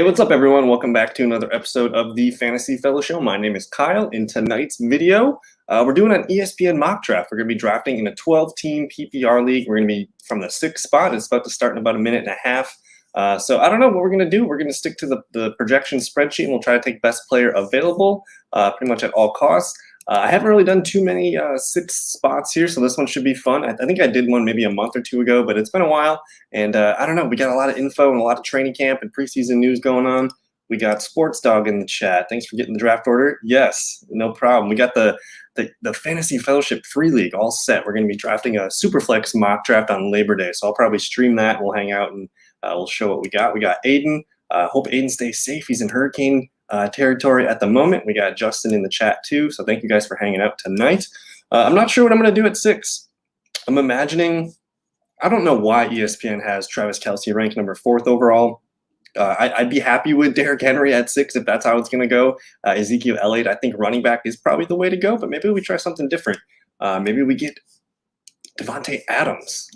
What's up, everyone? Welcome back to another episode of the Fantasy Fellow Show. My name is Kyle. In tonight's video, we're doing an ESPN mock draft. We're going to be drafting in a 12-team PPR league. We're going to be from the 6th spot. It's about to start in about a minute and a half. So I don't know what we're going to do. We're going to stick to the projection spreadsheet, and we'll try to take best player available pretty much at all costs. I haven't really done too many 6 spots here, so this one should be fun. I think I did one maybe a month or two ago, but it's been a while. And I don't know, we got a lot of info and a lot of training camp and preseason news going on. We got Sports Dog in the chat. Thanks for getting the draft order. Yes, no problem. We got the Fantasy Fellowship Free League all set. We're going to be drafting a Superflex mock draft on Labor Day, so I'll probably stream that. We'll hang out and we'll show what we got. We got Aiden. Hope Aiden stays safe. He's in hurricane territory at the moment. We got Justin in the chat too, so thank you guys for hanging out tonight. I'm not sure what I'm going to do at 6. I'm imagining, I don't know why ESPN has Travis Kelce ranked number 4th overall. I'd be happy with Derrick Henry at 6 if that's how it's going to go. Ezekiel Elliott, I think running back is probably the way to go, but maybe we try something different. Maybe we get Davante Adams.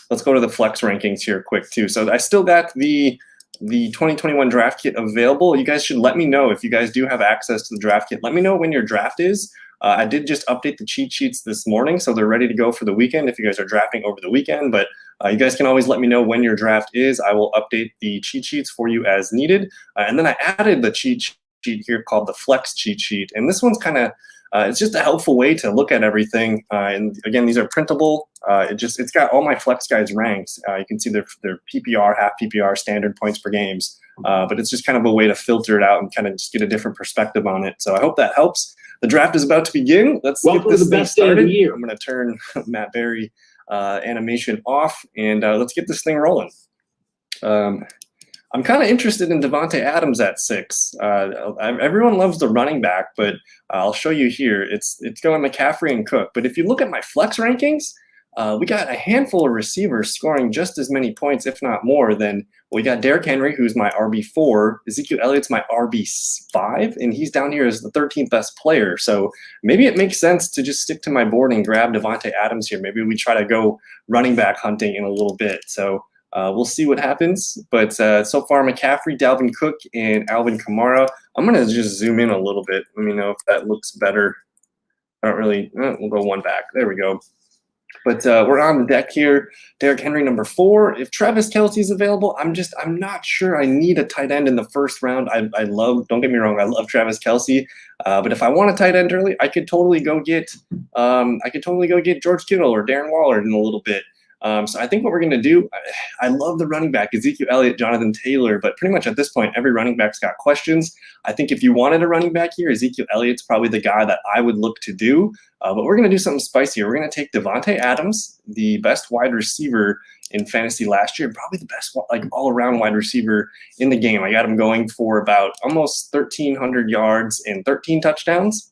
Let's go to the flex rankings here quick too. So I still got the 2021 draft kit available. You guys should let me know if you guys do have access to the draft kit. Let me know when your draft is. I did just update the cheat sheets this morning, so they're ready to go for the weekend if you guys are drafting over the weekend. But you guys can always let me know when your draft is. I will update the cheat sheets for you as needed. And then I added the cheat sheet here called the Flex cheat sheet. And this one's kind of it's just a helpful way to look at everything. And again, these are printable. It's got all my flex guys ranked. You can see their PPR, half PPR, standard points per games. But it's just kind of a way to filter it out and kind of just get a different perspective on it. So I hope that helps. The draft is about to begin. Let's get this thing started. I'm going to turn Matt Berry animation off, and let's get this thing rolling. I'm kind of interested in Davante Adams at 6. Everyone loves the running back, but I'll show you here. It's going McCaffrey and Kupp. But if you look at my flex rankings, we got a handful of receivers scoring just as many points, if not more, than we got Derrick Henry, who's my RB4. Ezekiel Elliott's my RB5, and he's down here as the 13th best player. So maybe it makes sense to just stick to my board and grab Davante Adams here. Maybe we try to go running back hunting in a little bit. So we'll see what happens. But so far, McCaffrey, Dalvin Cook, and Alvin Kamara. I'm going to just zoom in a little bit. Let me know if that looks better. I don't really, we'll go one back. There we go. But we're on the deck here. Derrick Henry, number 4. If Travis Kelce is available, I'm not sure I need a tight end in the first round. I love, don't get me wrong, I love Travis Kelce. But if I want a tight end early, I could totally go get George Kittle or Darren Waller in a little bit. So I think what we're going to do, I love the running back, Ezekiel Elliott, Jonathan Taylor, but pretty much at this point, every running back's got questions. I think if you wanted a running back here, Ezekiel Elliott's probably the guy that I would look to do. But we're going to do something spicy. We're going to take Davante Adams, the best wide receiver in fantasy last year, probably the best all-around wide receiver in the game. I got him going for about almost 1,300 yards and 13 touchdowns.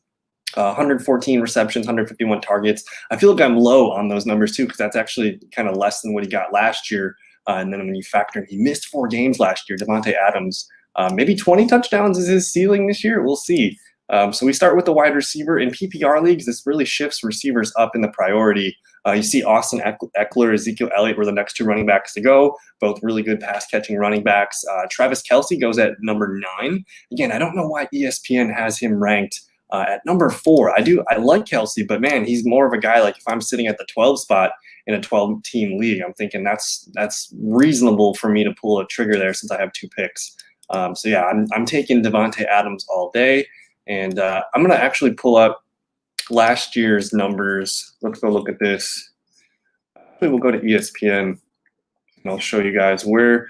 114 receptions, 151 targets. I feel like I'm low on those numbers too, because that's actually kind of less than what he got last year. And then when you factor in, he missed 4 games last year. Davante Adams, maybe 20 touchdowns is his ceiling this year. We'll see. So we start with the wide receiver. In PPR leagues, this really shifts receivers up in the priority. You see Austin Eckler, Ezekiel Elliott were the next 2 running backs to go, both really good pass-catching running backs. Travis Kelce goes at number 9. Again, I don't know why ESPN has him ranked at number 4. I like Kelce, but man, he's more of a guy like if I'm sitting at the 12 spot in a 12-team league, I'm thinking that's reasonable for me to pull a trigger there since I have 2 picks. So yeah, I'm taking Davante Adams all day, and I'm going to actually pull up last year's numbers. Let's go look at this. Actually, we'll go to ESPN, and I'll show you guys where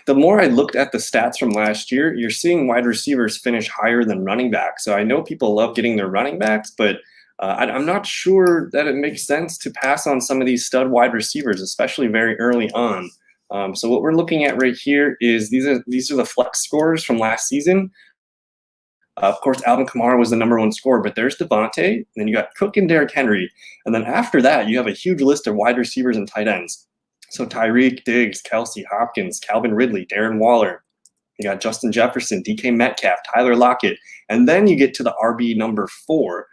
the more I looked at the stats from last year, you're seeing wide receivers finish higher than running backs. So I know people love getting their running backs, but I'm not sure that it makes sense to pass on some of these stud wide receivers, especially very early on. So what we're looking at right here is these are the flex scores from last season. Of course, Alvin Kamara was the number 1 scorer, but there's Davante, then you got Cook and Derrick Henry. And then after that, you have a huge list of wide receivers and tight ends. So Tyreek, Diggs, Kelce, Hopkins, Calvin Ridley, Darren Waller. You got Justin Jefferson, DK Metcalf, Tyler Lockett. And then you get to the RB number 4.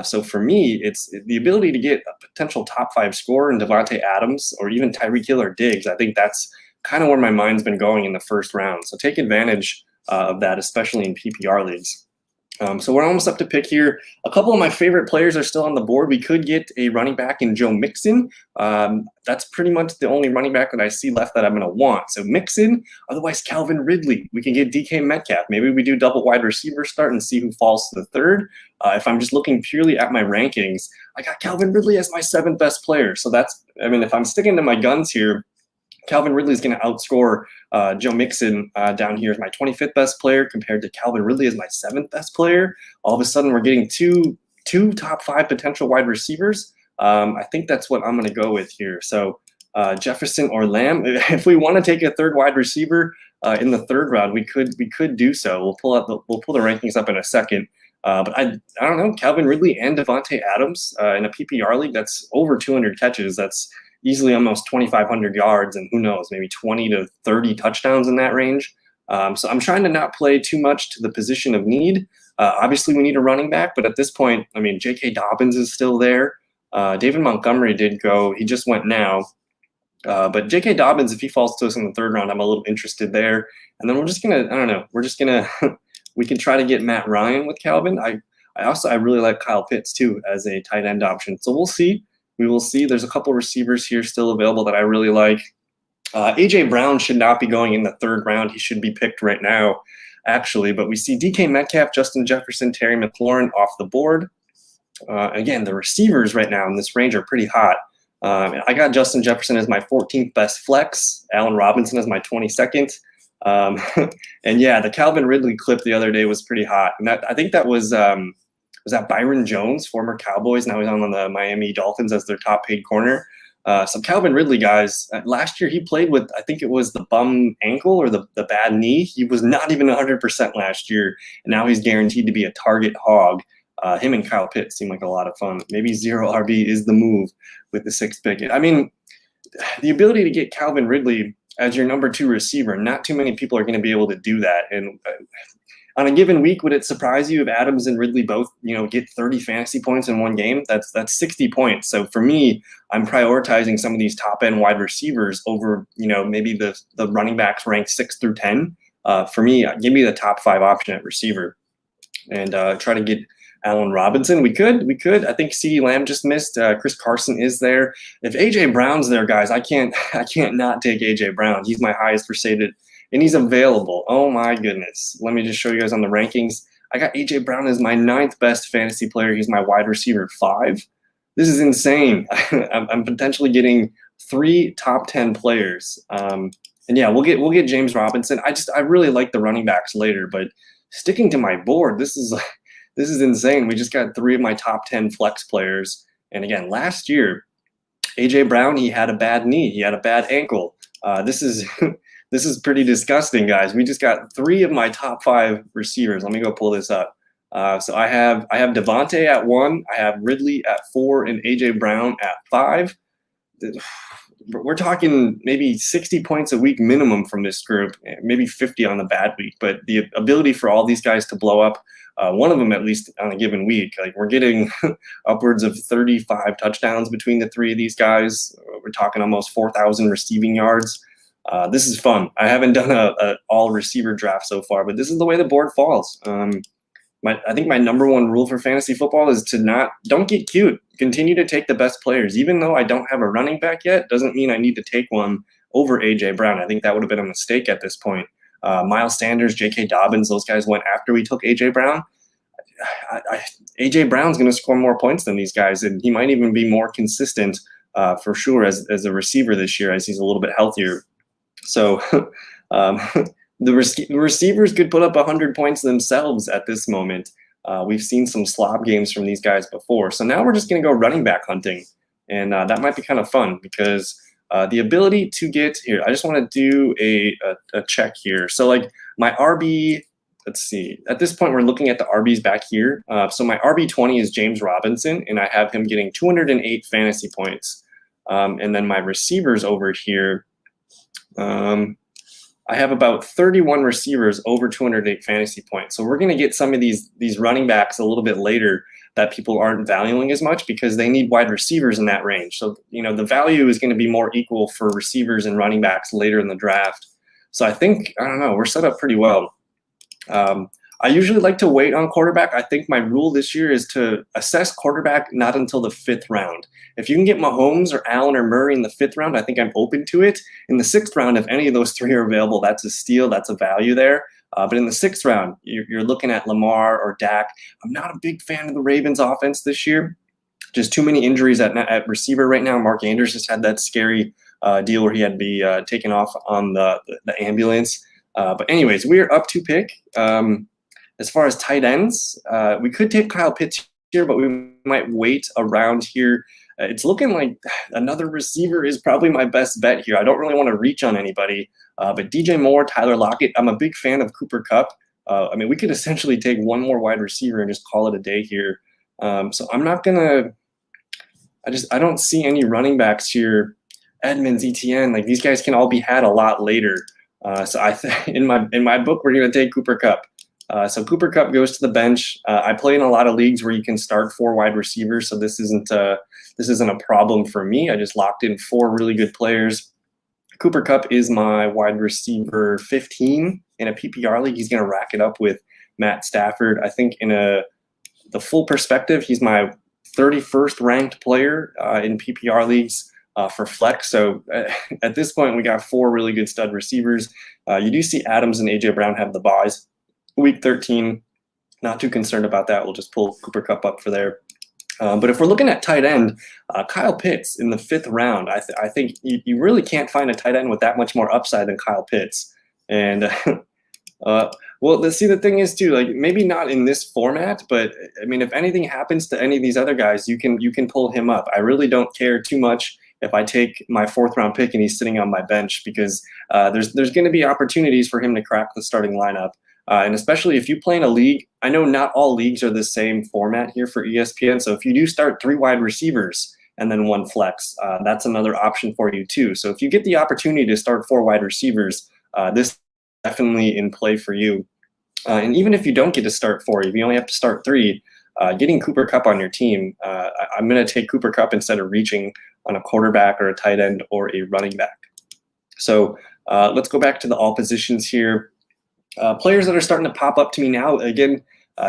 So for me, it's the ability to get a potential top 5 scorer in Davante Adams or even Tyreek Hill or Diggs. I think that's kind of where my mind's been going in the first round. So take advantage of that, especially in PPR leagues. So we're almost up to pick here. A couple of my favorite players are still on the board. We could get a running back in Joe Mixon. That's pretty much the only running back that I see left that I'm going to want. So Mixon, otherwise Calvin Ridley. We can get DK Metcalf. Maybe we do double wide receiver start and see who falls to the third. If I'm just looking purely at my rankings, I got Calvin Ridley as my 7th best player. So that's, I mean, if I'm sticking to my guns here, Calvin Ridley is going to outscore Joe Mixon down here as my 25th best player compared to Calvin Ridley as my 7th best player. All of a sudden, we're getting two top 5 potential wide receivers. I think that's what I'm going to go with here. So Jefferson or Lamb. If we want to take a third wide receiver in the 3rd round, we could do so. We'll pull the rankings up in a second. But I don't know, Calvin Ridley and Devontae Adams in a PPR league, that's over 200 catches. That's easily almost 2,500 yards, and who knows, maybe 20 to 30 touchdowns in that range. So I'm trying to not play too much to the position of need. Obviously, we need a running back, but at this point, I mean, J.K. Dobbins is still there. David Montgomery did go. He just went now. But J.K. Dobbins, if he falls to us in the 3rd round, I'm a little interested there. And then we're just going to, I don't know, we're just going to, we can try to get Matt Ryan with Calvin. I really like Kyle Pitts, too, as a tight end option. So we'll see. We will see. There's a couple receivers here still available that I really like. A.J. Brown should not be going in the 3rd round. He should be picked right now, actually. But we see DK Metcalf, Justin Jefferson, Terry McLaurin off the board. Again, the receivers right now in this range are pretty hot. I got Justin Jefferson as my 14th best flex, Allen Robinson as my 22nd. And yeah, the Calvin Ridley clip the other day was pretty hot. And I think that was that Byron Jones, former Cowboys? Now he's on the Miami Dolphins as their top paid corner. So Calvin Ridley, guys, last year he played with, I think it was the bum ankle or the bad knee. He was not even 100% last year, and now he's guaranteed to be a target hog. Him and Kyle Pitts seem like a lot of fun. Maybe 0 RB is the move with the 6th pick. I mean, the ability to get Calvin Ridley as your number 2 receiver, not too many people are going to be able to do that. And on a given week, would it surprise you if Adams and Ridley both, get 30 fantasy points in one game? That's 60 points. So for me, I'm prioritizing some of these top end wide receivers over, maybe the running backs ranked 6 through 10. For me, give me the top 5 option at receiver, and try to get Allen Robinson. We could. I think CeeDee Lamb just missed. Chris Carson is there. If AJ Brown's there, guys, I can't not take AJ Brown. He's my highest rated. And he's available. Oh my goodness. Let me just show you guys on the rankings. I got A.J. Brown as my 9th best fantasy player. He's my wide receiver 5. This is insane. I'm potentially getting 3 top 10 players. And yeah, we'll get James Robinson. I really like the running backs later, but sticking to my board, this is insane. We just got 3 of my top 10 flex players. And again, last year, A.J. Brown, he had a bad knee. He had a bad ankle. This is pretty disgusting, guys. We just got 3 of my top 5 receivers. Let me go pull this up. So I have Devontae at 1, I have Ridley at 4, and AJ Brown at 5. We're talking maybe 60 points a week minimum from this group, maybe 50 on the bad week. But the ability for all these guys to blow up, one of them at least on a given week, like we're getting upwards of 35 touchdowns between the 3 of these guys. We're talking almost 4,000 receiving yards. This is fun. I haven't done a all receiver draft so far, but this is the way the board falls. I think my number 1 rule for fantasy football is to don't get cute. Continue to take the best players. Even though I don't have a running back yet, doesn't mean I need to take one over AJ Brown. I think that would have been a mistake at this point. Miles Sanders, J.K. Dobbins, those guys went after we took AJ Brown. AJ Brown's going to score more points than these guys, and he might even be more consistent for sure as a receiver this year as he's a little bit healthier. So the receivers could put up 100 points themselves at this moment. We've seen some slob games from these guys before. So now we're just going to go running back hunting. And that might be kind of fun because the ability to get here, I just want to do a check here. So like my RB, let's see. At this point, we're looking at the RBs back here. So my RB 20 is James Robinson, and I have him getting 208 fantasy points. And then my receivers over here, I have about 31 receivers over 208 fantasy points. So we're going to get some of these running backs a little bit later. that people aren't valuing as much because they need wide receivers in that range. So, the value is going to be more equal for receivers and running backs later in the draft. So I think, I don't know, we're set up pretty well. I usually like to wait on quarterback. I think my rule this year is to assess quarterback not until the 5th round. If you can get Mahomes or Allen or Murray in the 5th round, I think I'm open to it. In the 6th round, if any of those 3 are available, that's a steal. That's a value there. But in the 6th round, you're looking at Lamar or Dak. I'm not a big fan of the Ravens offense this year. Just too many injuries at receiver right now. Mark Andrews just had that scary deal where he had to be taken off on the ambulance. But anyways, we're up to pick. As far as tight ends, we could take Kyle Pitts here, but we might wait around here. It's looking like another receiver is probably my best bet here. I don't really want to reach on anybody, but DJ Moore, Tyler Lockett, I'm a big fan of Cooper Kupp. We could essentially take one more wide receiver and just call it a day here. So I'm not going to – I don't see any running backs here. Edmonds, ETN, like these guys can all be had a lot later. So I think in my book, we're going to take Cooper Kupp. So Cooper Kupp goes to the bench. I play in a lot of leagues where you can start 4 wide receivers, so this isn't a problem for me. I just locked in 4 really good players. Cooper Kupp is my wide receiver 15 in a PPR league. He's going to rack it up with Matt Stafford. I think in the full perspective, he's my 31st ranked player in PPR leagues for flex. So at this point, we got 4 really good stud receivers. You do see Adams and AJ Brown have the buys. Week 13, not too concerned about that. We'll just pull Cooper Kupp up for there. But if we're looking at tight end, Kyle Pitts in the 5th round, I think you really can't find a tight end with that much more upside than Kyle Pitts. And well, let's see. The thing is too, like maybe not in this format, but if anything happens to any of these other guys, you can pull him up. I really don't care too much if I take my 4th round pick and he's sitting on my bench because there's going to be opportunities for him to crack the starting lineup. And especially if you play in a league, I know not all leagues are the same format here for ESPN. So if you do start 3 wide receivers and then 1 flex, that's another option for you too. So if you get the opportunity to start 4 wide receivers, this is definitely in play for you. And even if you don't get to start 4, if you only have to start 3, getting Cooper Kupp on your team, I'm going to take Cooper Kupp instead of reaching on a quarterback or a tight end or a running back. So let's go back to the all positions here. Players that are starting to pop up to me now, again,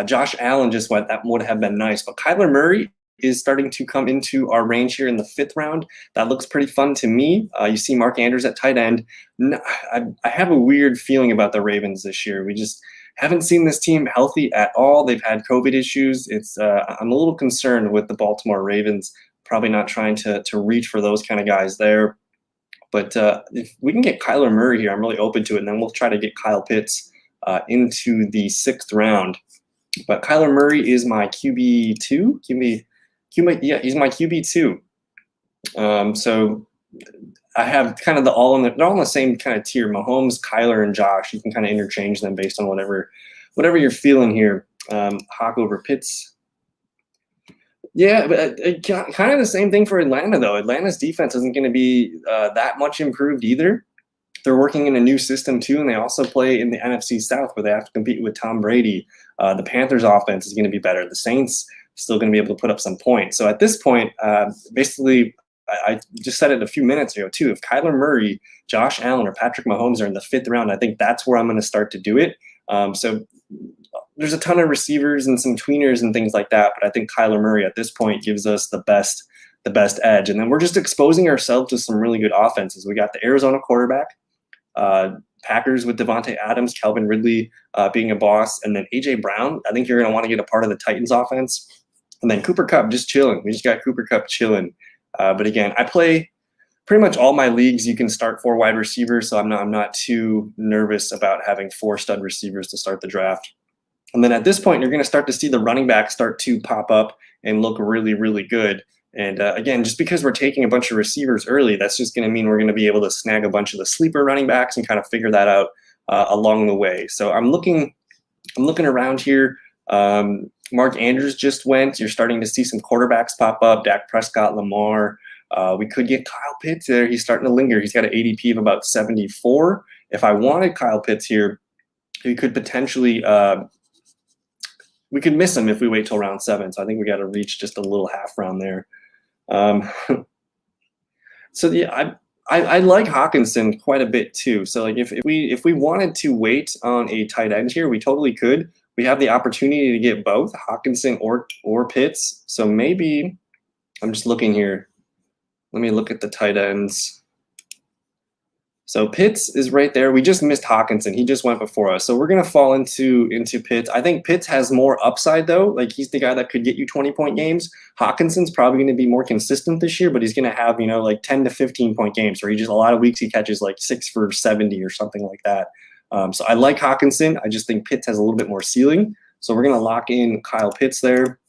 Josh Allen just went. That would have been nice. But Kyler Murray is starting to come into our range here in the 5th round. That looks pretty fun to me. You see Mark Andrews at tight end. I have a weird feeling about the Ravens this year. We just haven't seen this team healthy at all. They've had COVID issues. I'm a little concerned with the Baltimore Ravens, probably not trying to reach for those kind of guys there. But if we can get Kyler Murray here, I'm really open to it. And then we'll try to get Kyle Pitts into the 6th round. But Kyler Murray is my QB2. Yeah, he's my QB2. So I have kind of they're all in the same kind of tier. Mahomes, Kyler, and Josh. You can kind of interchange them based on whatever you're feeling here. Hawk over Pitts. Yeah, but kind of the same thing for Atlanta, though. Atlanta's defense isn't going to be that much improved either. They're working in a new system, too, and they also play in the NFC South where they have to compete with Tom Brady. The Panthers' offense is going to be better. The Saints still going to be able to put up some points. So at this point, basically, I just said it a few minutes ago, too. If Kyler Murray, Josh Allen, or Patrick Mahomes are in the 5th round, I think that's where I'm going to start to do it. So there's a ton of receivers and some tweeners and things like that, but I think Kyler Murray at this point gives us the best edge. And then we're just exposing ourselves to some really good offenses. We got the Arizona quarterback, Packers with Devontae Adams, Calvin Ridley being a boss, and then AJ Brown. I think you're going to want to get a part of the Titans offense. And then Cooper Kupp just chilling. We just got Cooper Kupp chilling. But again, I play pretty much all my leagues. You can start 4 wide receivers, so I'm not too nervous about having 4 stud receivers to start the draft. And then at this point, you're going to start to see the running backs start to pop up and look really, really good. And again, just because we're taking a bunch of receivers early, that's just going to mean we're going to be able to snag a bunch of the sleeper running backs and kind of figure that out along the way. So I'm looking around here. Mark Andrews just went. You're starting to see some quarterbacks pop up. Dak Prescott, Lamar. We could get Kyle Pitts there. He's starting to linger. He's got an ADP of about 74. If I wanted Kyle Pitts here, he could potentially we could miss him if we wait till round 7. So I think we got to reach just a little half round there. So yeah, I like Hawkinson quite a bit too. So like if we wanted to wait on a tight end here, we totally could. We have the opportunity to get both Hawkinson or Pitts. So maybe I'm just looking here. Let me look at the tight ends. So Pitts is right there. We just missed Hawkinson. He just went before us. So we're going to fall into Pitts. I think Pitts has more upside, though. Like, he's the guy that could get you 20-point games. Hawkinson's probably going to be more consistent this year, but he's going to have, like 10 to 15-point games where a lot of weeks he catches like 6 for 70 or something like that. So I like Hawkinson. I just think Pitts has a little bit more ceiling. So we're going to lock in Kyle Pitts there.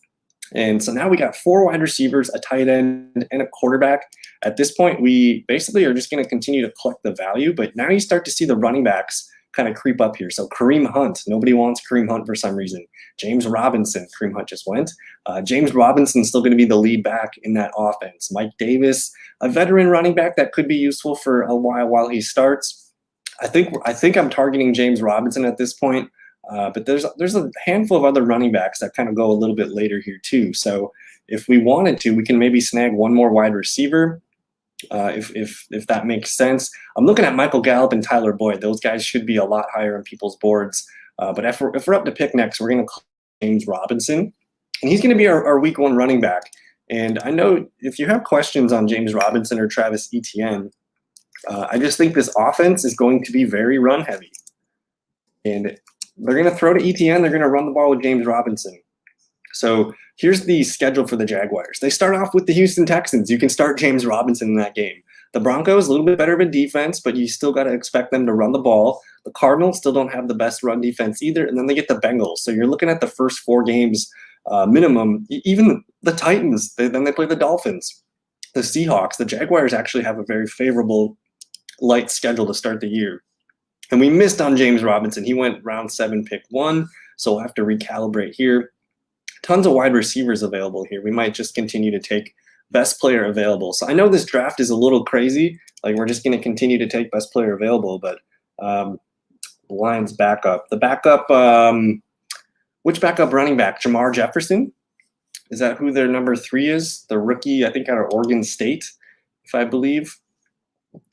And so now we got 4 wide receivers, a tight end, and a quarterback. At this point, we basically are just going to continue to collect the value, but now you start to see the running backs kind of creep up here. So Kareem Hunt, nobody wants Kareem Hunt for some reason. James Robinson, Kareem Hunt just went. James Robinson's still going to be the lead back in that offense. Mike Davis, a veteran running back that could be useful for a while he starts. I think I'm targeting James Robinson at this point. But there's a handful of other running backs that kind of go a little bit later here too. So if we wanted to, we can maybe snag one more wide receiver, if that makes sense. I'm looking at Michael Gallup and Tyler Boyd. Those guys should be a lot higher on people's boards. But if we're up to pick next, we're going to call James Robinson, and he's going to be our week 1 running back. And I know if you have questions on James Robinson or Travis Etienne, I just think this offense is going to be very run heavy, and they're going to throw to Etienne. They're going to run the ball with James Robinson. So here's the schedule for the Jaguars. They start off with the Houston Texans. You can start James Robinson in that game. The Broncos, a little bit better of a defense, but you still got to expect them to run the ball. The Cardinals still don't have the best run defense either. And then they get the Bengals. So you're looking at the first 4 games minimum. Even the Titans, then they play the Dolphins, the Seahawks. The Jaguars actually have a very favorable light schedule to start the year. And we missed on James Robinson. He went round 7, pick 1. So we'll have to recalibrate here. Tons of wide receivers available here. We might just continue to take best player available. So I know this draft is a little crazy. Like, we're just going to continue to take best player available. But the Lions backup. The backup, which backup running back? Jamar Jefferson? Is that who their number 3 is? The rookie, I think, out of Oregon State, if I believe.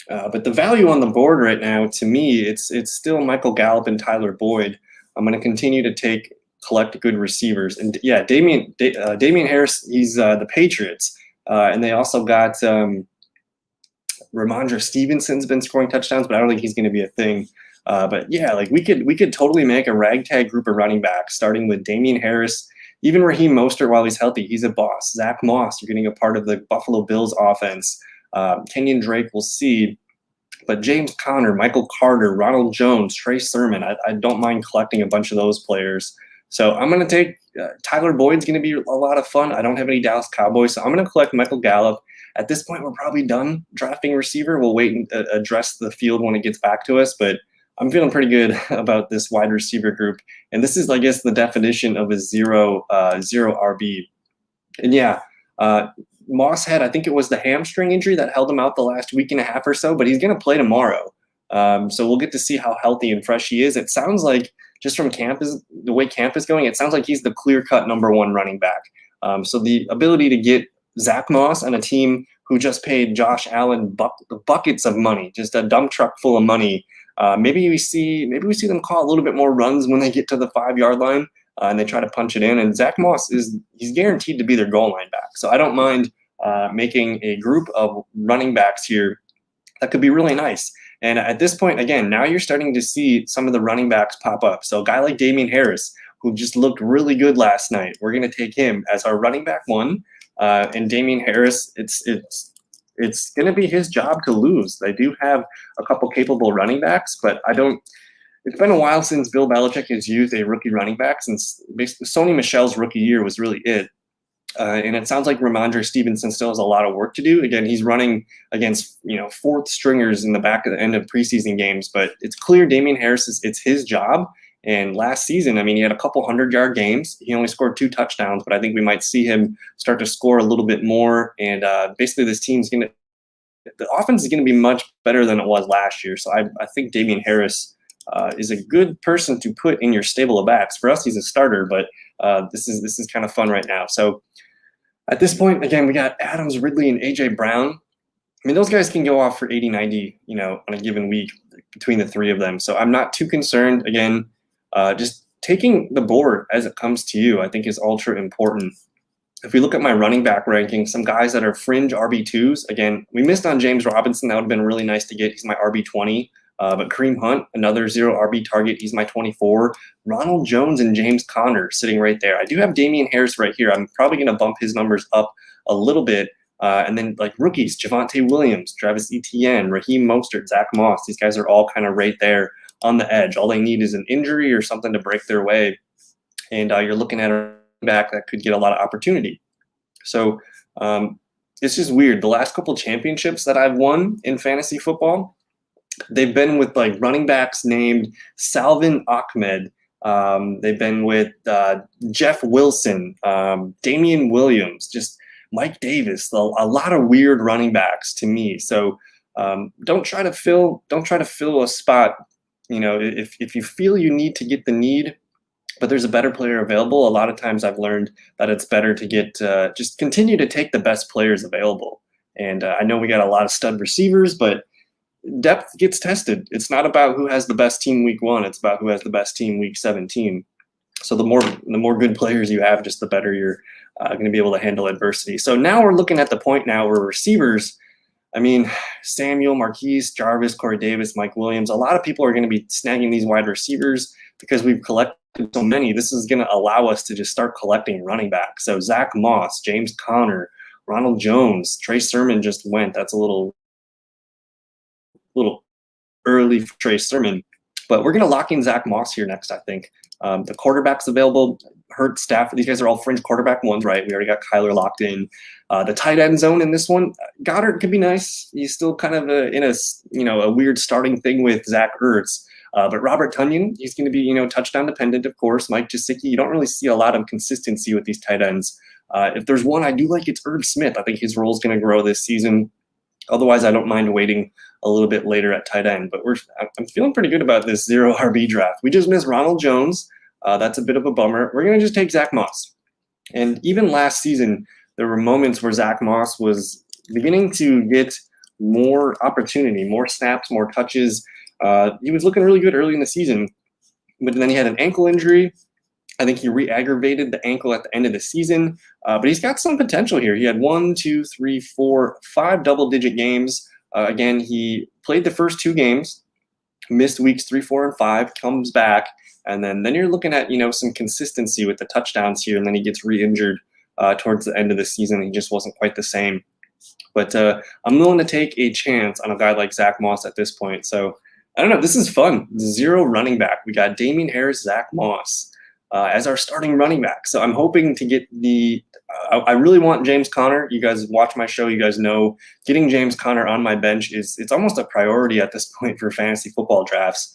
But the value on the board right now, to me, it's still Michael Gallup and Tyler Boyd. I'm going to continue to collect good receivers. And yeah, Damian Harris, he's the Patriots. And they also got Ramondre Stevenson's been scoring touchdowns, but I don't think he's going to be a thing. But yeah, like we could totally make a ragtag group of running backs, starting with Damian Harris, even Raheem Mostert while he's healthy. He's a boss. Zach Moss, you're getting a part of the Buffalo Bills offense. Kenyon Drake, we'll see. But James Conner, Michael Carter, Ronald Jones, Trey Sermon, I don't mind collecting a bunch of those players. So I'm going to take Tyler Boyd's going to be a lot of fun. I don't have any Dallas Cowboys, so I'm going to collect Michael Gallup. At this point, we're probably done drafting a receiver. We'll wait and address the field when it gets back to us, but I'm feeling pretty good about this wide receiver group. And this is, I guess, the definition of a zero RB. And yeah, Moss had, I think it was the hamstring injury that held him out the last week and a half or so, but he's going to play tomorrow. So we'll get to see how healthy and fresh he is. It sounds like, just from the way camp is going, it sounds like he's the clear-cut number 1 running back. So the ability to get Zach Moss on a team who just paid Josh Allen buckets of money, just a dump truck full of money. Maybe we see them call a little bit more runs when they get to the 5-yard line and they try to punch it in. And Zach Moss he's guaranteed to be their goal line back. So I don't mind making a group of running backs here that could be really nice. And at this point, again, now you're starting to see some of the running backs pop up. So a guy like Damian Harris, who just looked really good last night, we're going to take him as our running back 1. And Damian Harris, it's going to be his job to lose. They do have a couple capable running backs, but it's been a while since Bill Belichick has used a rookie running back, since basically Sony Michel's rookie year was really it. And it sounds like Ramondre Stevenson still has a lot of work to do. Again, he's running against 4th stringers in the back at the end of preseason games, but it's clear Damian Harris it's his job. And last season, I mean, he had a couple 100-yard games. He only scored 2 touchdowns, but I think we might see him start to score a little bit more. And basically, this team's the offense is going to be much better than it was last year. So I think Damian Harris is a good person to put in your stable of backs. For us, he's a starter, but this is kind of fun right now. So at this point, again, we got Adams, Ridley, and AJ Brown. I mean, those guys can go off for 80, 90, on a given week between the three of them. So I'm not too concerned. Again, just taking the board as it comes to you, I think, is ultra important. If we look at my running back ranking, some guys that are fringe RB2s, again, we missed on James Robinson. That would have been really nice to get. He's my RB20. But Kareem Hunt, another 0 RB target. He's my 24. Ronald Jones and James Conner sitting right there. I do have Damian Harris right here. I'm probably going to bump his numbers up a little bit. And then like rookies, Javonte Williams, Travis Etienne, Raheem Mostert, Zach Moss. These guys are all kind of right there on the edge. All they need is an injury or something to break their way. And you're looking at a back that could get a lot of opportunity. So it's just weird. The last couple championships that I've won in fantasy football, they've been with like running backs named Salvin Ahmed. They've been with Jeff Wilson, Damian Williams, just Mike Davis. A lot of weird running backs to me. So don't try to fill a spot. If you feel you need to get the need, but there's a better player available, a lot of times I've learned that it's better to get just continue to take the best players available. And I know we got a lot of stud receivers, but depth gets tested. It's not about who has the best team week 1. It's about who has the best team week 17. So the more good players you have, just the better you're going to be able to handle adversity. So now we're looking at the point now where receivers, I mean, Samuel, Marquise, Jarvis, Corey Davis, Mike Williams, a lot of people are going to be snagging these wide receivers because we've collected so many. This is going to allow us to just start collecting running backs. So Zach Moss, James Conner, Ronald Jones, Trey Sermon just went. That's a little early for Trey Sermon, but we're going to lock in Zach Moss here next, I think. The quarterbacks available, Hurt, Stafford, these guys are all fringe quarterback ones, right? We already got Kyler locked in. The tight end zone in this one, Goddard could be nice. He's still kind of in a weird starting thing with Zach Ertz. But Robert Tonyan, he's going to be, touchdown dependent, of course. Mike Gesicki, you don't really see a lot of consistency with these tight ends. If there's one I do like, it's Irv Smith. I think his role is going to grow this season. Otherwise, I don't mind waiting a little bit later at tight end. But I'm feeling pretty good about this 0 RB draft. We just missed Ronald Jones. That's a bit of a bummer. We're going to just take Zach Moss. And even last season, there were moments where Zach Moss was beginning to get more opportunity, more snaps, more touches. He was looking really good early in the season, but then he had an ankle injury. I think he re-aggravated the ankle at the end of the season, but he's got some potential here. He had 5 double-digit games. Again, he played the first 2 games, missed weeks 3, 4, and 5, comes back, and then you're looking at some consistency with the touchdowns here, and then he gets re-injured towards the end of the season. He just wasn't quite the same. But I'm willing to take a chance on a guy like Zach Moss at this point. So I don't know. This is fun. 0 running back. We got Damian Harris, Zach Moss as our starting running back. So I'm hoping to get I really want James Conner. You guys watch my show. You guys know getting James Conner on my bench it's almost a priority at this point for fantasy football drafts.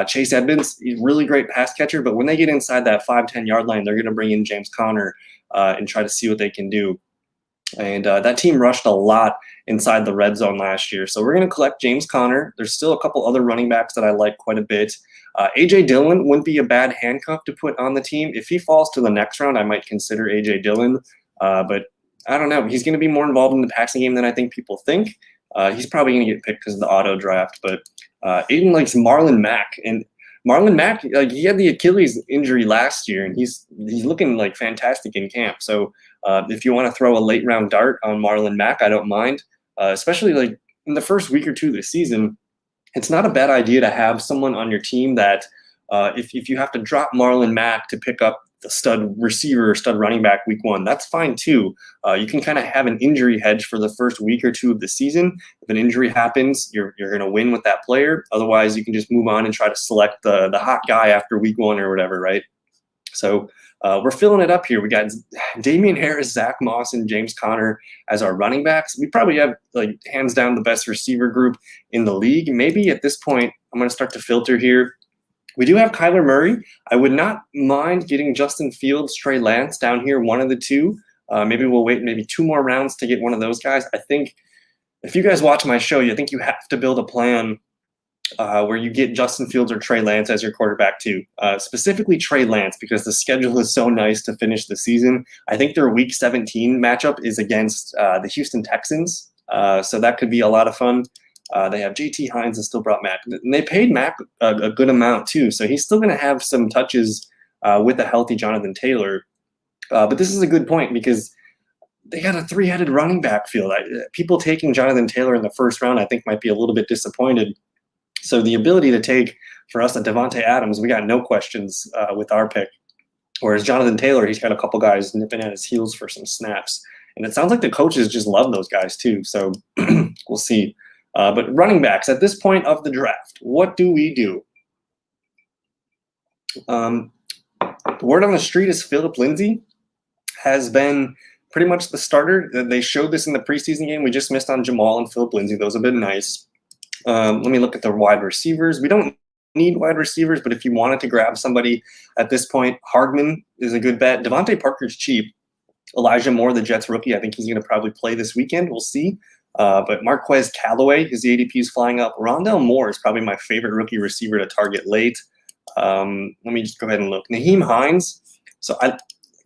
Chase Edmonds, he's a really great pass catcher, but when they get inside that 5-10 yard line, they're going to bring in James Conner and try to see what they can do. And that team rushed a lot inside the red zone last year. So we're going to collect James Conner. There's still a couple other running backs that I like quite a bit. A.J. Dillon wouldn't be a bad handcuff to put on the team. If he falls to the next round, I might consider A.J. Dillon. But I don't know. He's going to be more involved in the passing game than I think people think. He's probably going to get picked because of the auto draft. But Aiden likes Marlon Mack. And Marlon Mack, he had the Achilles injury last year, and he's looking like fantastic in camp. So if you want to throw a late round dart on Marlon Mack, I don't mind. Especially like in the first week or 2 of the season, it's not a bad idea to have someone on your team that if you have to drop Marlon Mack to pick up the stud receiver or stud running back week 1, that's fine too. You can kind of have an injury hedge for the first week or 2 of the season. If an injury happens, you're going to win with that player. Otherwise, you can just move on and try to select the hot guy after week 1 or whatever, right? So we're filling it up here. We got Damian Harris, Zach Moss, and James Conner as our running backs. We probably have like hands down the best receiver group in the league. Maybe at this point, I'm going to start to filter here. We do have Kyler Murray. I would not mind getting Justin Fields, Trey Lance down here, one of the 2. Maybe we'll wait 2 more rounds to get one of those guys. I think if you guys watch my show, I think you have to build a plan where you get Justin Fields or Trey Lance as your quarterback too. Specifically Trey Lance, because the schedule is so nice to finish the season. I think their Week 17 matchup is against the Houston Texans, so that could be a lot of fun. They have JT Hines and still brought Mack. And they paid Mack a good amount too, so he's still going to have some touches with a healthy Jonathan Taylor. But this is a good point because they got a three-headed running back field. People taking Jonathan Taylor in the first round, I think, might be a little bit disappointed. So the ability to take, for us, a Devontae Adams, we got no questions with our pick. Whereas Jonathan Taylor, he's got a couple guys nipping at his heels for some snaps. And it sounds like the coaches just love those guys too. So we'll see. But running backs, at this point of the draft, what do we do? The word on the street is Philip Lindsay has been pretty much the starter. They showed this in the preseason game. We just missed on Jamal and Philip Lindsay. Those have been nice. Let me look at the wide receivers. We don't need wide receivers, but if you wanted to grab somebody at this point, Hardman is a good bet. Devontae Parker's cheap. Elijah Moore, the Jets rookie, I think he's going to probably play this weekend. We'll see. But Marquez Callaway, his ADP is flying up. Rondell Moore is probably my favorite rookie receiver to target late. Let me just go ahead and look. Nyheim Hines. So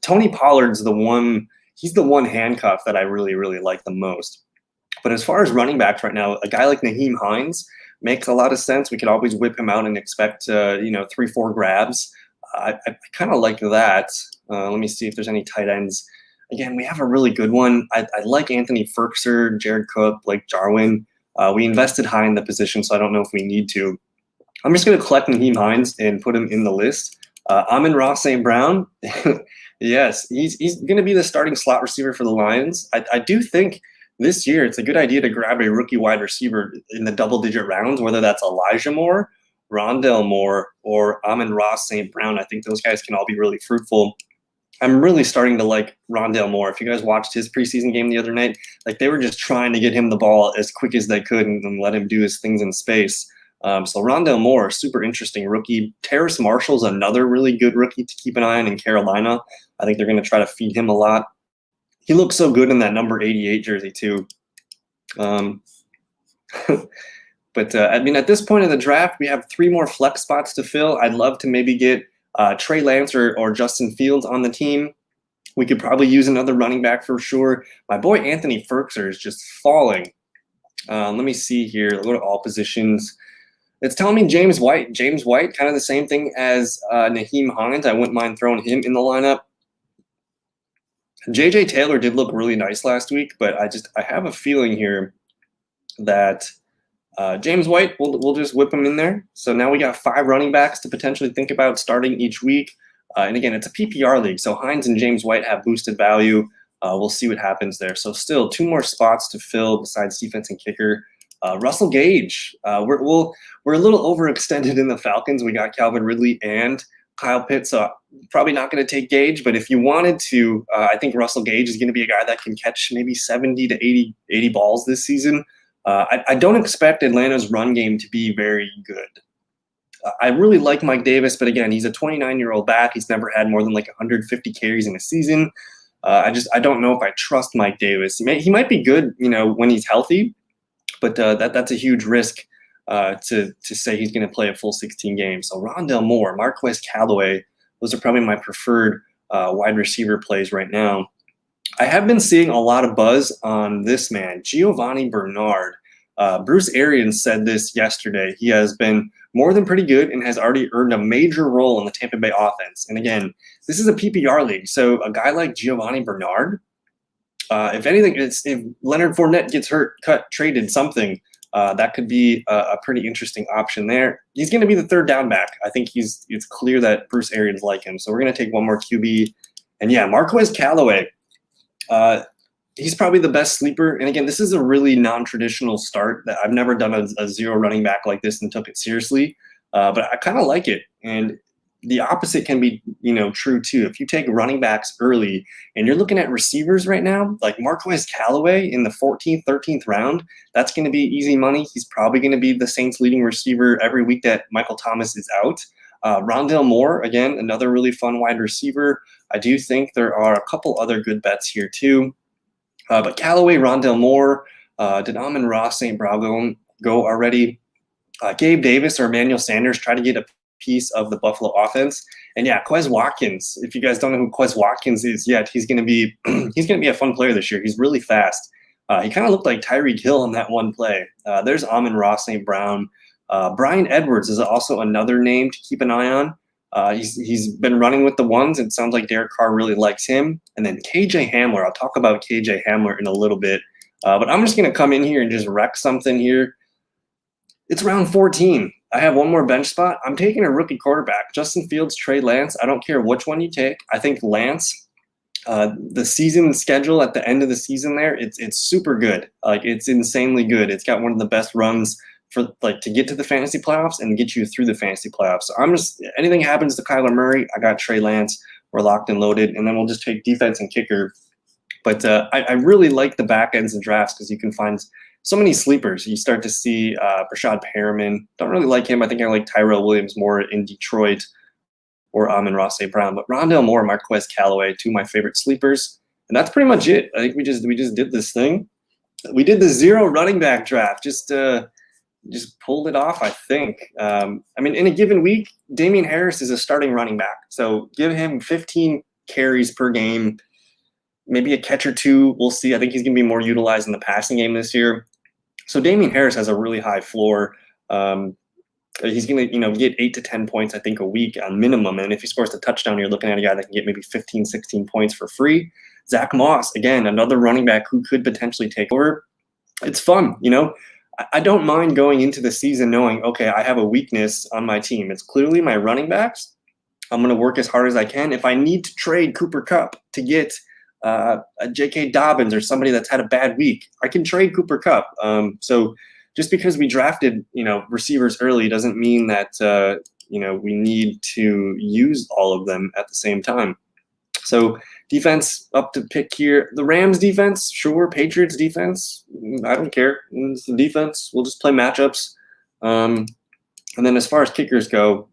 Tony Pollard's the one. He's the one handcuff that I really, really like the most. But as far as running backs right now, a guy like Nyheim Hines makes a lot of sense. We could always whip him out and expect, 3-4 grabs. I kind of like that. Let me see if there's any tight ends. Again, we have a really good one. I like Anthony Ferkser, Jared Cook, Blake Jarwin. We invested high in the position, so I don't know if we need to. I'm just going to collect Nyheim Hines and put him in the list. Amon-Ra St. Brown, yes, he's going to be the starting slot receiver for the Lions. I do think this year it's a good idea to grab a rookie wide receiver in the double-digit rounds, whether that's Elijah Moore, Rondell Moore, or Amon-Ra St. Brown. I think those guys can all be really fruitful. I'm really starting to like Rondell Moore. If you guys watched his preseason game the other night, like they were just trying to get him the ball as quick as they could and let him do his things in space. So Rondell Moore, super interesting rookie. Terrace Marshall's another really good rookie to keep an eye on in Carolina. I think they're going to try to feed him a lot. He looks so good in that number 88 jersey too. But at this point of the draft, we have 3 more flex spots to fill. I'd love to maybe get Trey Lance or Justin Fields on the team. We could probably use another running back for sure. My boy Anthony Ferkser is just falling. Let me see here. I'll go to all positions. It's telling me James White. James White, kind of the same thing as Nyheim Hines. I wouldn't mind throwing him in the lineup. JJ Taylor did look really nice last week, but I have a feeling here that James White, we'll just whip him in there. So now we got 5 running backs to potentially think about starting each week. And again, it's a PPR league, so Hines and James White have boosted value. We'll see what happens there. So still 2 more spots to fill besides defense and kicker. Russell Gage. We're a little overextended in the Falcons. We got Calvin Ridley and Kyle Pitts, so probably not going to take Gage. But if you wanted to, I think Russell Gage is going to be a guy that can catch maybe 70 to 80 balls this season. I don't expect Atlanta's run game to be very good. I really like Mike Davis, but again, he's a 29-year-old back. He's never had more than like 150 carries in a season. I don't know if I trust Mike Davis. He might be good, when he's healthy, but that's a huge risk to say he's going to play a full 16 games. So Rondell Moore, Marquez Callaway, those are probably my preferred wide receiver plays right now. I have been seeing a lot of buzz on this man, Giovanni Bernard. Bruce Arians said this yesterday. He has been more than pretty good and has already earned a major role in the Tampa Bay offense. And again, this is a PPR league, so a guy like Giovanni Bernard, if anything, if Leonard Fournette gets hurt, cut, traded, something, that could be a pretty interesting option there. He's going to be the 3rd down back. I think it's clear that Bruce Arians like him. So we're going to take one more QB. And yeah, Marquez Callaway. He's probably the best sleeper. And again, this is a really non-traditional start. That I've never done a 0 running back like this and took it seriously. But I kind of like it. And the opposite can be, true too. If you take running backs early and you're looking at receivers right now, like Marquez Callaway in the 14th, 13th round, that's going to be easy money. He's probably going to be the Saints' leading receiver every week that Michael Thomas is out. Rondell Moore, again, another really fun wide receiver. I do think there are a couple other good bets here too. But Callaway, Rondell Moore, did Amon-Ra St. Brown go already? Gabe Davis or Emmanuel Sanders try to get a piece of the Buffalo offense. And yeah, Quez Watkins, if you guys don't know who Quez Watkins is yet, he's going to be a fun player this year. He's really fast. He kind of looked like Tyreek Hill on that one play. There's Amon-Ra St. Brown. Brian Edwards is also another name to keep an eye on. He's been running with the ones. It sounds like Derek Carr really likes him. And then KJ Hamler. I'll talk about KJ Hamler in a little bit. But I'm just going to come in here and just wreck something here. It's round 14. I have one more bench spot. I'm taking a rookie quarterback. Justin Fields, Trey Lance. I don't care which one you take. I think Lance, the season schedule at the end of the season there, it's super good. Like, it's insanely good. It's got one of the best runs for to get to the fantasy playoffs and get you through the fantasy playoffs. So I'm just, anything happens to Kyler Murray, I got Trey Lance. We're locked and loaded, and then we'll just take defense and kicker. But I really like the back ends of drafts because you can find so many sleepers. You start to see Rashad Perriman. Don't really like him. I think I like Tyrell Williams more in Detroit, or Amon-Ra St. Brown. But Rondale Moore, Marquez Callaway, two of my favorite sleepers. And that's pretty much it. I think we just did this thing. We did the 0 running back draft. Just pulled it off, I think. I mean, in a given week, Damian Harris is a starting running back. So give him 15 carries per game, maybe a catch or two. We'll see. I think he's going to be more utilized in the passing game this year. So Damian Harris has a really high floor. He's going to, get 8 to 10 points, I think, a week on minimum. And if he scores a touchdown, you're looking at a guy that can get maybe 15, 16 points for free. Zach Moss, again, another running back who could potentially take over. It's fun, I don't mind going into the season knowing, okay, I have a weakness on my team. It's clearly my running backs. I'm going to work as hard as I can. If I need to trade Cooper Kupp to get a J.K. Dobbins or somebody that's had a bad week, I can trade Cooper Kupp. So just because we drafted, receivers early doesn't mean that, we need to use all of them at the same time. So defense up to pick here. The Rams defense, sure. Patriots defense, I don't care. It's the defense. We'll just play matchups. And then as far as kickers go,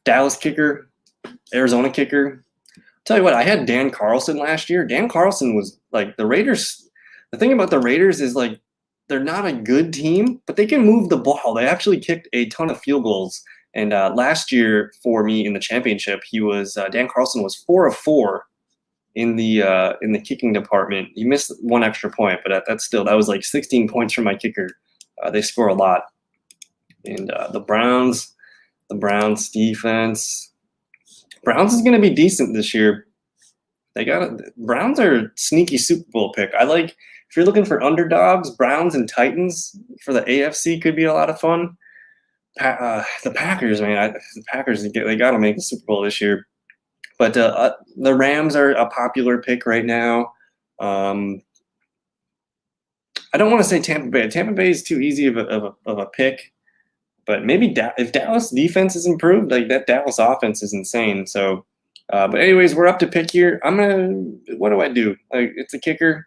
Dallas kicker, Arizona kicker. Tell you what, I had Dan Carlson last year. Dan Carlson was like the Raiders. The thing about the Raiders is they're not a good team, but they can move the ball. They actually kicked a ton of field goals. And last year for me in the championship, Dan Carlson was 4 of 4 in the kicking department. He missed one extra point, but that was like 16 points from my kicker. They score a lot. And the Browns defense. Browns is going to be decent this year. Browns are a sneaky Super Bowl pick. If you're looking for underdogs, Browns and Titans for the AFC could be a lot of fun. The Packers, man, the Packers, they got to make the Super Bowl this year. But the Rams are a popular pick right now. I don't want to say Tampa Bay. Tampa Bay is too easy of a pick. But maybe if Dallas defense is improved, that Dallas offense is insane. So, but anyways, we're up to pick here. What do I do? It's a kicker.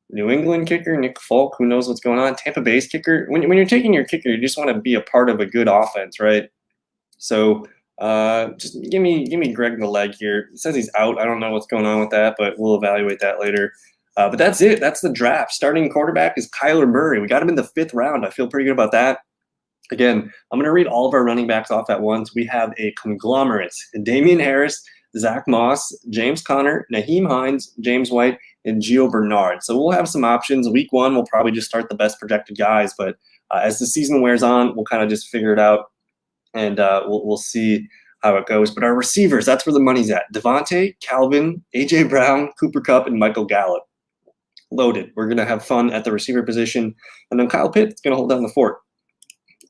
New England kicker, Nick Folk, who knows what's going on. Tampa Bay's kicker. When you're taking your kicker, you just want to be a part of a good offense, right? So just give me Greg the leg here. It says he's out. I don't know what's going on with that, but we'll evaluate that later. But that's it. That's the draft. Starting quarterback is Kyler Murray. We got him in the 5th round. I feel pretty good about that. Again, I'm going to read all of our running backs off at once. We have a conglomerate: Damian Harris, Zach Moss, James Conner, Naheem Hines, James White, and Gio Bernard. So we'll have some options. Week 1, we'll probably just start the best projected guys. But as the season wears on, we'll kind of just figure it out, and we'll see how it goes. But our receivers, that's where the money's at. Devontae, Calvin, A.J. Brown, Cooper Kupp, and Michael Gallup. Loaded. We're going to have fun at the receiver position. And then Kyle Pitt's going to hold down the fort.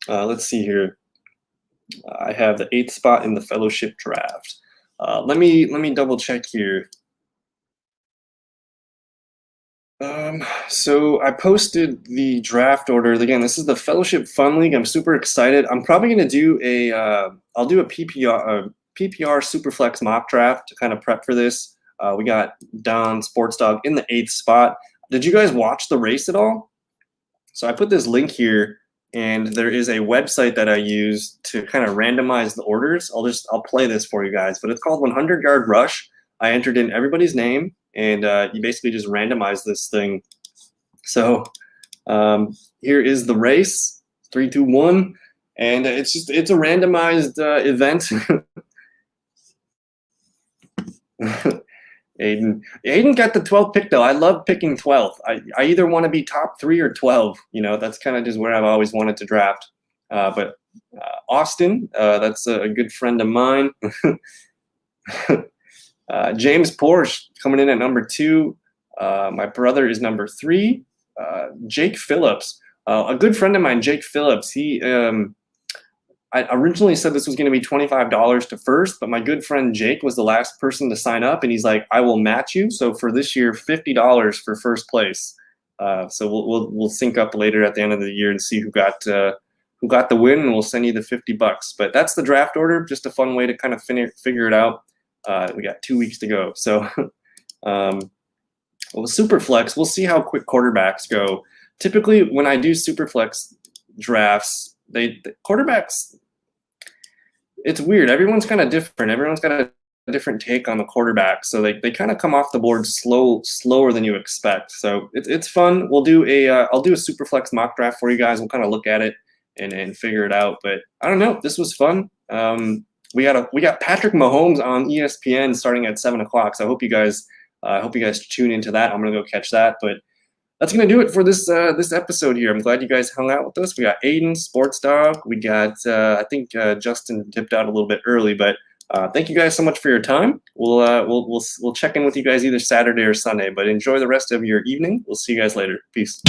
Let's see here. I have the 8th spot in the fellowship draft. Let me double check here. So I posted the draft order. Again, this is the Fellowship Fun League. I'm super excited. I'm probably going to do I'll do a PPR Superflex mock draft to kind of prep for this. We got Don Sports Dog in the 8th spot. Did you guys watch the race at all? So I put this link here, and there is a website that I use to kind of randomize the orders. I'll play this for you guys, but it's called 100 Yard Rush. I entered in everybody's name, and you basically just randomize this thing. So here is the race, 3, 2, 1, and it's a randomized event. Aiden got the 12th pick though. I love picking 12th. I either want to be top 3 or 12. You know, that's kind of just where I've always wanted to draft. But Austin, that's a good friend of mine. James Porsche coming in at number 2. My brother is number 3. Jake Phillips, a good friend of mine, Jake Phillips. I originally said this was going to be $25 to first, but my good friend Jake was the last person to sign up, and he's like, "I will match you." So for this year, $50 for first place. So we'll sync up later at the end of the year and see who got the win, and we'll send you the $50. But that's the draft order. Just a fun way to kind of figure it out. We got 2 weeks to go. So well, Superflex, we'll see how quick quarterbacks go. Typically, when I do Superflex drafts, the quarterbacks, it's weird. Everyone's kind of different. Everyone's got a different take on the quarterback. So they kind of come off the board slower than you expect. So it's fun. I'll do a Superflex mock draft for you guys. We'll kind of look at it and figure it out. But I don't know. This was fun. We got Patrick Mahomes on ESPN starting at 7 o'clock. So I hope you guys tune into that. I'm gonna go catch that. But that's gonna do it for this episode here. I'm glad you guys hung out with us. We got Aiden, Sports Dog. We got I think Justin dipped out a little bit early, but thank you guys so much for your time. We'll check in with you guys either Saturday or Sunday. But enjoy the rest of your evening. We'll see you guys later. Peace.